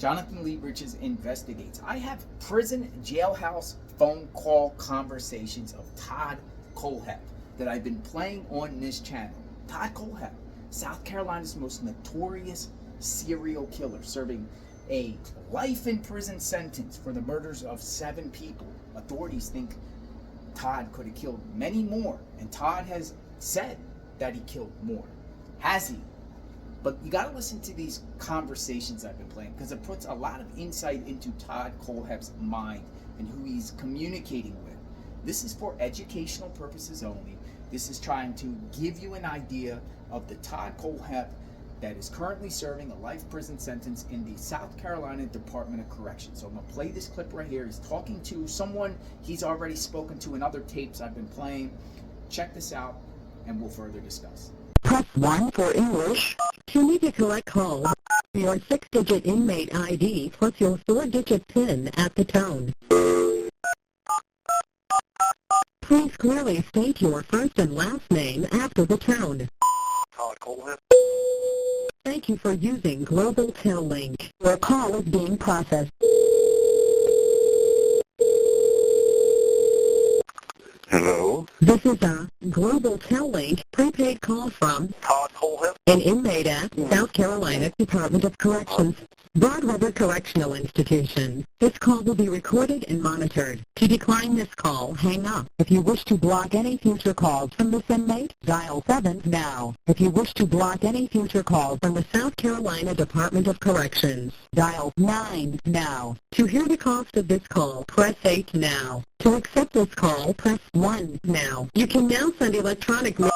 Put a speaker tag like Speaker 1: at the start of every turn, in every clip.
Speaker 1: Jonathan Lee Riches investigates. I have prison jailhouse phone call conversations of Todd Kohlhepp that I've been playing on this channel. Todd Kohlhepp, South Carolina's most notorious serial killer, serving a life in prison sentence for the murders of 7 people. Authorities think Todd could have killed many more, and Todd has said that he killed more. Has he? But you got to listen to these conversations I've been playing, because it puts a lot of insight into Todd Kohlhepp's mind and who he's communicating with. This is for educational purposes only. This is trying to give you an idea of the Todd Kohlhepp that is currently serving a life prison sentence in the South Carolina Department of Corrections. So I'm going to play this clip right here. He's talking to someone he's already spoken to in other tapes I've been playing. Check this out, and we'll further discuss.
Speaker 2: Press 1 for English. You need to collect call. Your 6-digit inmate ID plus your 4-digit PIN at the tone. Please clearly state your first and last name after the tone.
Speaker 3: Todd Kohlhepp.
Speaker 2: Thank you for using Global Tel Link. Your call is being processed.
Speaker 3: Hello?
Speaker 2: This is a Global Tel Link prepaid call from
Speaker 3: Todd Kohlhepp.
Speaker 2: an inmate at South Carolina Department of Corrections, Broad River Correctional Institution. This call will be recorded and monitored. To decline this call, hang up. If you wish to block any future calls from this inmate, dial 7 now. If you wish to block any future calls from the South Carolina Department of Corrections, dial 9 now. To hear the cost of this call, press 8 now. To accept this call, press 1 now. You can now send electronic mail.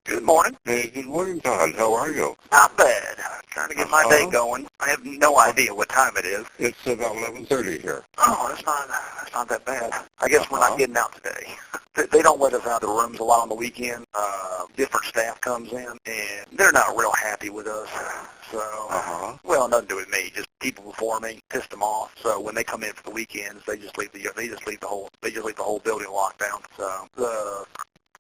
Speaker 3: Good morning.
Speaker 4: Hey, good morning, Todd. How are you?
Speaker 3: Not bad. Trying to get my day going. I have no idea what time it is.
Speaker 4: It's about 11:30 here.
Speaker 3: Oh, that's not that bad. I guess we're not getting out today. They don't let us out of the rooms a lot on the weekend. Different staff comes in, and they're not real happy with us. So, well, nothing to do with me. Just people before me pissed them off. So when they come in for the weekends, they just leave the whole building locked down. So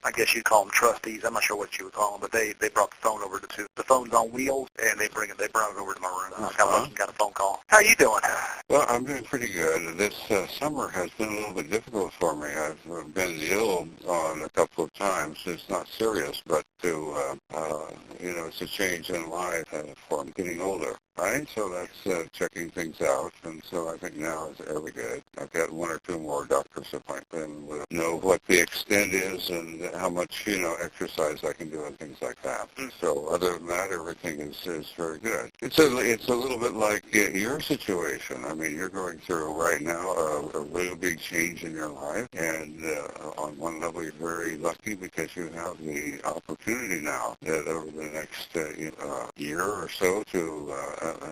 Speaker 3: I guess you'd call them trustees. I'm not sure what you would call them, but they brought the phone over to the phone's on wheels, and they brought it over to my room. I got a phone call. How you doing?
Speaker 4: Well, I'm doing pretty good. This summer has been a little bit difficult for me. I've been ill on a couple of times. It's not serious, but it's a change in life for getting older. Right, so that's checking things out, and so I think now is really good. I've got 1 or 2 more doctor's appointments. We'll know what the extent is and how much exercise I can do and things like that. So other than that, everything is very good. It's a little bit like your situation. I mean, you're going through right now a really big change in your life, and on one level you're very lucky because you have the opportunity now that over the next year or so to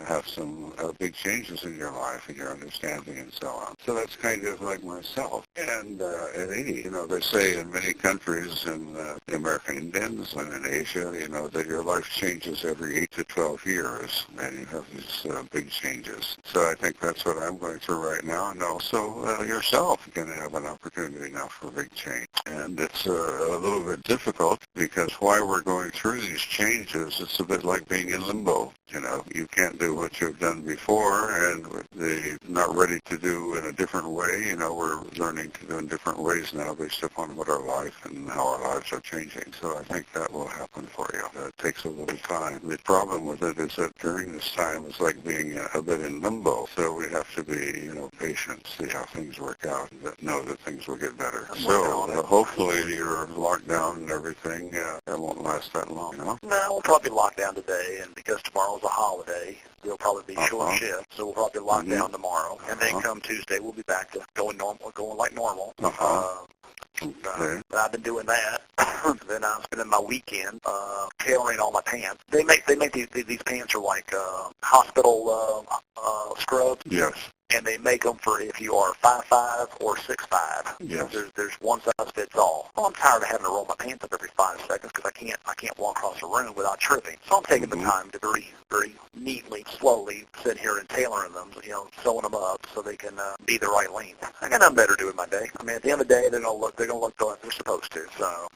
Speaker 4: have some big changes in your life and your understanding and so on. So that's kind of like myself. And at 80, they say in many countries in the American Indians and in Asia, that your life changes every 8 to 12 years, and you have these big changes. So I think that's what I'm going through right now. And also yourself, you're going to have an opportunity now for a big change. And it's a little bit difficult because while we're going through these changes, it's a bit like being in limbo. You can't do what you've done before, and they're not ready to do in a different way. We're learning to do in different ways now based upon what our life and how our lives are changing. So I think that will happen for you. It takes a little time. The problem with it is that during this time, it's like being a bit in limbo. So we have to be, patient, see how things work out, and know that things will get better. So hopefully you're locked down and everything. That won't last that long,
Speaker 3: No, we'll probably lock down today, and because tomorrow's a holiday, they'll probably be short shift, so we'll probably lock down tomorrow. And then come Tuesday, we'll be back to going like normal. I've been doing that. Then I'm spending my weekend tailoring all my pants. They make these pants are like hospital scrubs.
Speaker 4: Yes.
Speaker 3: and they make them for if you are 5'5" or 6'5".
Speaker 4: Yes.
Speaker 3: There's one size fits all. Well, I'm tired of having to roll my pants up every 5 seconds because I can't walk across the room without tripping. So I'm taking the time to very neatly, slowly sit here and tailoring them, sewing them up so they can be the right length. I got nothing better to do with my day. I mean, at the end of the day, they're gonna look like they're supposed to. So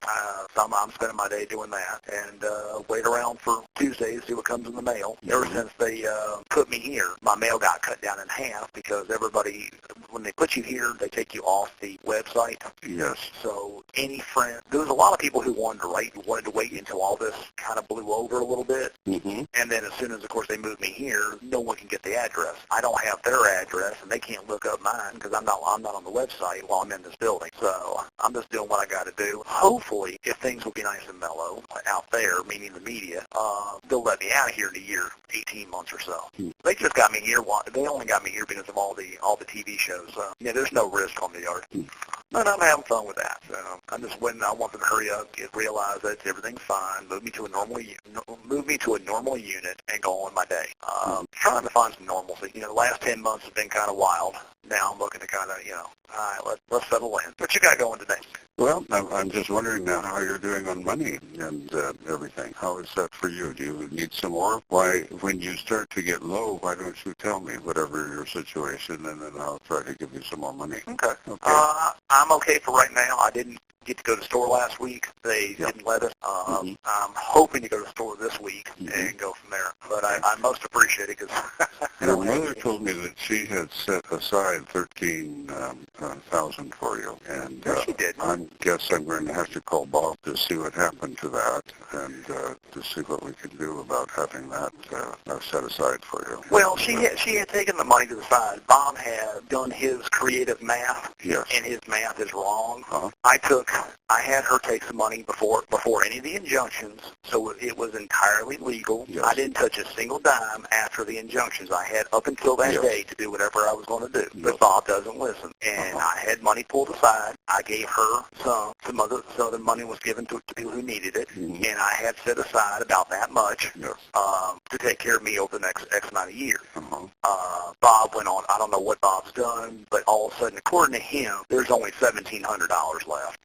Speaker 3: I'm spending my day doing that and wait around for Tuesday to see what comes in the mail. Ever since they put me here, my mail got cut down in half because everybody, when they put you here, they take you off the website.
Speaker 4: Yes.
Speaker 3: So any friend, there was a lot of people who wanted to wait until all this kind of blew over a little bit.
Speaker 4: Mm-hmm.
Speaker 3: And then as soon as, of course, they moved me here, no one can get the address. I don't have their address, and they can't look up mine because I'm not on the website while I'm in this building. So I'm just doing what I got to do. Hopefully, if things will be nice and mellow out there, meaning the media, they'll let me out of here in a year, 18 months or so. They just got me here. They only got me here because of all the TV shows. There's no risk on the yard. But I'm having fun with that. So I'm just waiting. I want them to hurry up, realize that everything's fine, move me to a normal unit, and go on my day. Trying to find some normalcy. The last 10 months have been kind of wild. Now I'm looking to kind of, all right, let's settle in. What you got going today?
Speaker 4: Well, I'm just wondering now how you're doing on money and everything. How is that for you? Do you need some more? Why, when you start to get low, why don't you tell me whatever your situation, and then I'll try to give you some more money.
Speaker 3: Okay. I'm okay for right now. I didn't get to go to the store last week. They didn't let us. I'm hoping to go to the store this week and go from there. But I most appreciate it because
Speaker 4: your mother told me that she had set aside $13,000 for you, and
Speaker 3: she did.
Speaker 4: I guess I'm going to have to call Bob to see what happened to that and to see what we can do about having that set aside for you.
Speaker 3: Well, she had taken the money to the side. Bob had done his creative math, and his math is wrong. I had her take some money before any of the injunctions, so it was entirely legal.
Speaker 4: Yes.
Speaker 3: I didn't touch a single dime after the injunctions. I had up until that day to do whatever I was going to do, but Bob doesn't listen. And I had money pulled aside. I gave her some other money was given to people who needed it, and I had set aside about that much to take care of me over the next X amount of years. Bob went on. I don't know what Bob's done, but all of a sudden, according to him, there's only $1,700 left.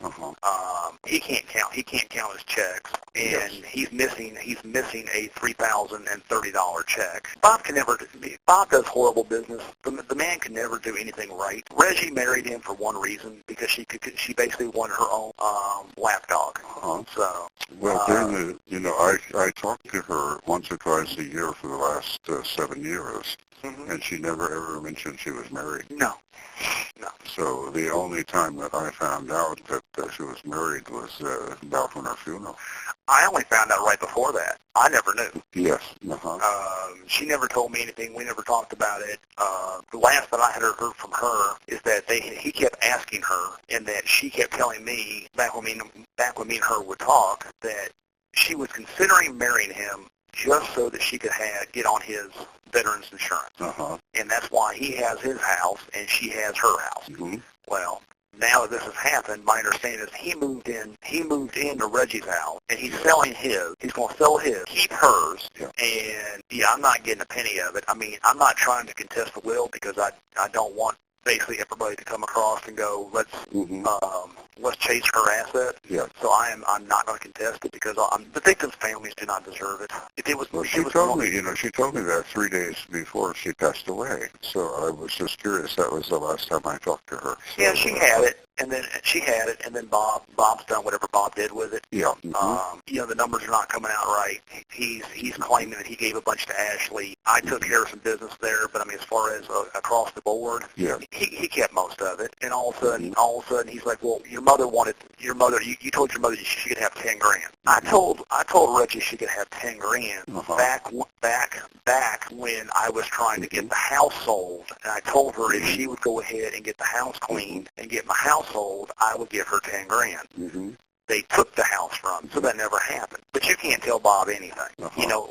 Speaker 3: He can't count. He can't count his checks, and he's missing a $3,030 check. Bob does horrible business. The man can never do anything right. Reggie married him for one reason, because she basically wanted her own lapdog. So
Speaker 4: well, I talked to her once or twice a year for the last 7 years, and she never ever mentioned she was married.
Speaker 3: No.
Speaker 4: So the only time that I found out that she was married was about when her funeral.
Speaker 3: I only found out right before that. I never knew.
Speaker 4: Yes.
Speaker 3: She never told me anything. We never talked about it. The last that I had heard from her is that he kept asking her, and that she kept telling me back when me and her would talk, that she was considering marrying him just so that she could get on his veterans insurance. And that's why he has his house and she has her house. Well, now that this has happened, my understanding is he moved into Reggie's house, and he's selling his. He's going to sell his, keep hers, and I'm not getting a penny of it. I mean, I'm not trying to contest the will because I don't want basically everybody to come across and go, let's chase her asset. So I'm not going to contest it because the victims' families do not deserve it. If it was,
Speaker 4: she told me that 3 days before she passed away. So I was just curious. That was the last time I talked to her. So,
Speaker 3: she had it. And then Bob's done whatever Bob did with it. The numbers are not coming out right. He's claiming that he gave a bunch to Ashley. I took care of some business there, but I mean, as far as across the board, he kept most of it. And all of a sudden, he's like, well, you told your mother she could have $10,000. I told Reggie she could have $10,000 back when I was trying to get the house sold, and I told her if she would go ahead and get the house cleaned and get my house sold, I would give her $10,000. They took the house from, so that never happened. But you can't tell Bob anything.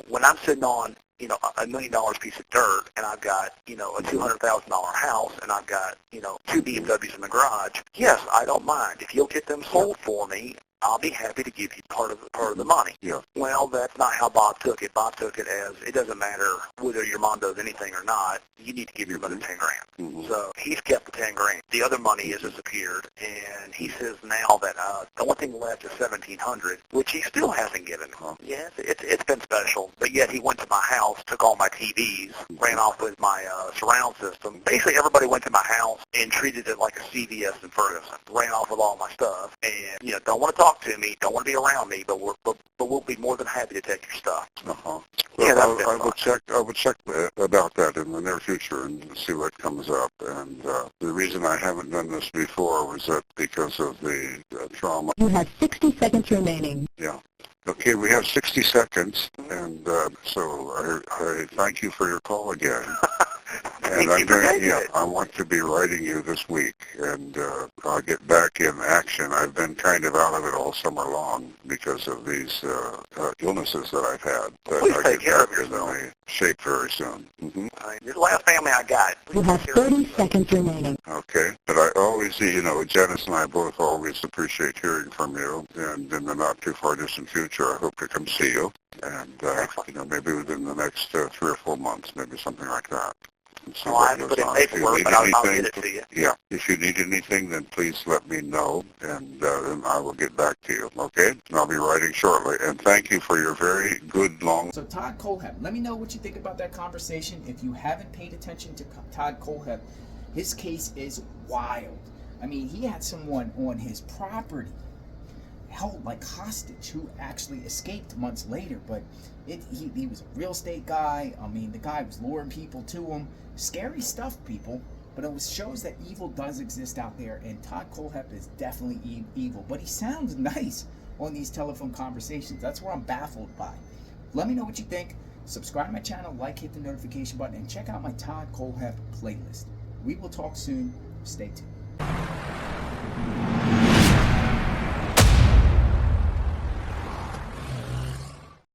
Speaker 3: When I'm sitting on $1 million piece of dirt, and I've got a $200,000 house, and I've got 2 BMWs in the garage. Yes, I don't mind if you'll get them sold for me. I'll be happy to give you part of the money.
Speaker 4: Yeah.
Speaker 3: Well, that's not how Bob took it. Bob took it as, it doesn't matter whether your mom does anything or not, you need to give your mother 10 grand.
Speaker 4: Mm-hmm.
Speaker 3: So he's kept the 10 grand. The other money has disappeared, and he says now that the only thing left is $1,700, which he still hasn't given. Yes, it's been special, but yet he went to my house, took all my TVs, ran off with my surround system. Basically, everybody went to my house and treated it like a CVS in Ferguson. Ran off with all my stuff, and don't want to talk to me, don't want to be around me, but we'll be more than happy to take your stuff.
Speaker 4: Uh-huh.
Speaker 3: Yeah,
Speaker 4: Well, I will check about that in the near future and see what comes up. And the reason I haven't done this before was that because of the trauma.
Speaker 2: You have 60 seconds remaining.
Speaker 4: Yeah. Okay, we have 60 seconds, and so I thank you for your call again. And I want to be writing you this week, and I'll get back in action. I've been kind of out of it all summer long because of these illnesses that I've had. But
Speaker 3: Please
Speaker 4: I'll
Speaker 3: take
Speaker 4: get
Speaker 3: care
Speaker 4: back
Speaker 3: of
Speaker 4: in
Speaker 3: yourself.
Speaker 4: my shape very soon. Mm-hmm.
Speaker 3: You're the last family I got.
Speaker 2: You have 30 seconds remaining.
Speaker 4: Okay, but I always, Janice and I both always appreciate hearing from you, and in the not too far distant future, I hope to come see you, and maybe within the next 3 or 4 months, maybe something like that.
Speaker 3: Well, I haven't put in paperwork, but I'll get it to you.
Speaker 4: Yeah, if you need anything, then please let me know, and then I will get back to you, okay? And I'll be writing shortly. And thank you for your very good long...
Speaker 1: So Todd Kohlhepp, let me know what you think about that conversation. If you haven't paid attention to Todd Kohlhepp, his case is wild. I mean, he had someone on his property held like hostage who actually escaped months later, but he was a real estate guy. I mean, the guy was luring people to him. Scary stuff, people, but it shows that evil does exist out there, and Todd Kohlhepp is definitely evil, but he sounds nice on these telephone conversations. That's where I'm baffled by. Let me know what you think. Subscribe to my channel, hit the notification button, and check out my Todd Kohlhepp playlist. We will talk soon. Stay tuned.